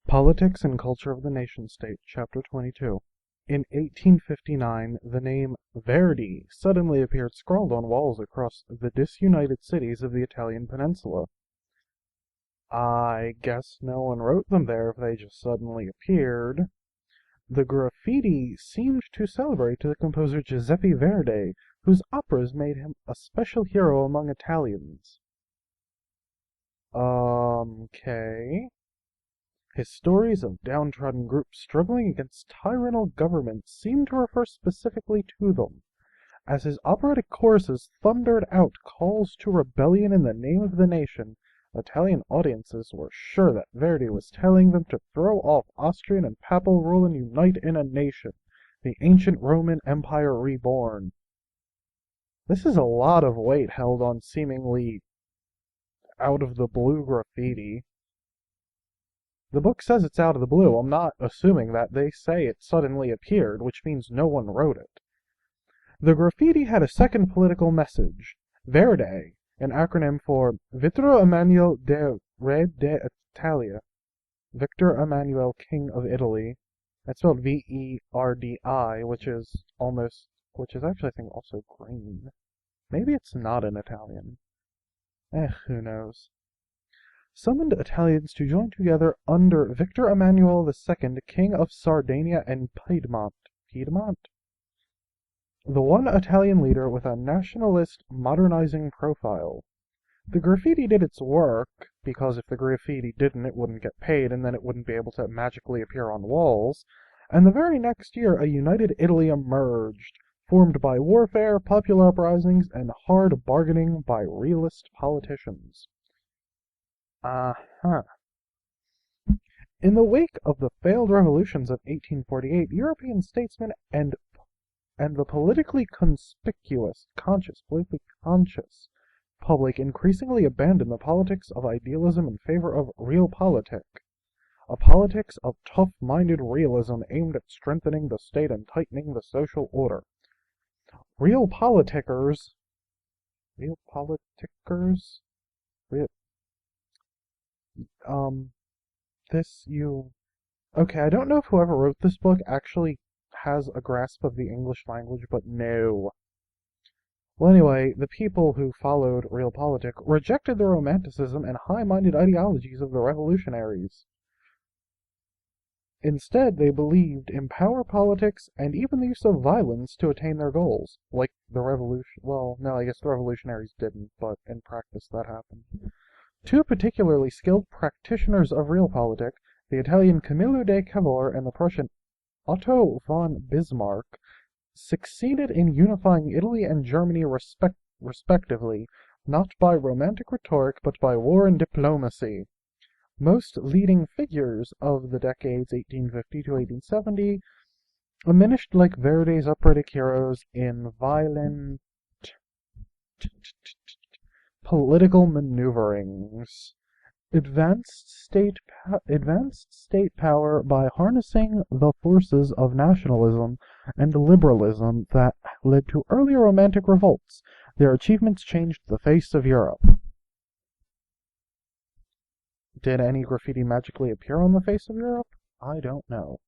Politics and Culture of the Nation-State, Chapter 22. In 1859, the name Verdi suddenly appeared scrawled on walls across the disunited cities of the Italian peninsula. I guess no one wrote them there if they just suddenly appeared. The graffiti seemed to celebrate the composer Giuseppe Verdi, whose operas made him a special hero among Italians. Okay. His stories of downtrodden groups struggling against tyrannical governments seem to refer specifically to them. As his operatic choruses thundered out calls to rebellion in the name of the nation, Italian audiences were sure that Verdi was telling them to throw off Austrian and Papal rule and unite in a nation, the ancient Roman Empire reborn. This is a lot of weight held on seemingly out-of-the-blue graffiti. The book says it's out of the blue. I'm not assuming that. They say it suddenly appeared, which means no one wrote it. The graffiti had a second political message. Verde, an acronym for Vittorio Emanuele de Re d'Italia, Victor Emmanuel, King of Italy. That's spelled V-E-R-D-I, which is actually I think also green. Maybe it's not in Italian. Who knows. Summoned Italians to join together under Victor Emmanuel II, King of Sardinia and Piedmont. The one Italian leader with a nationalist, modernizing profile. The graffiti did its work, because if the graffiti didn't, it wouldn't get paid, and then it wouldn't be able to magically appear on walls. And the very next year, a united Italy emerged, formed by warfare, popular uprisings, and hard bargaining by realist politicians. In the wake of the failed revolutions of 1848, European statesmen and the politically conscious public increasingly abandoned the politics of idealism in favor of realpolitik, a politics of tough-minded realism aimed at strengthening the state and tightening the social order. Realpolitikers. Okay, I don't know if whoever wrote this book actually has a grasp of the English language, but no. Well, anyway, the people who followed realpolitik rejected the romanticism and high-minded ideologies of the revolutionaries. Instead, they believed in power politics and even the use of violence to attain their goals. Like the revolution. Well, no, I guess the revolutionaries didn't, but in practice that happened. Two particularly skilled practitioners of realpolitik, the Italian Camillo de Cavour and the Prussian Otto von Bismarck, succeeded in unifying Italy and Germany respectively, not by romantic rhetoric but by war and diplomacy. Most leading figures of the decades 1850 to 1870 diminished like Verdi's operatic heroes in violent political maneuverings. Advanced state power by harnessing the forces of nationalism and liberalism that led to earlier romantic revolts. Their achievements changed the face of Europe. Did any graffiti magically appear on the face of Europe? I don't know.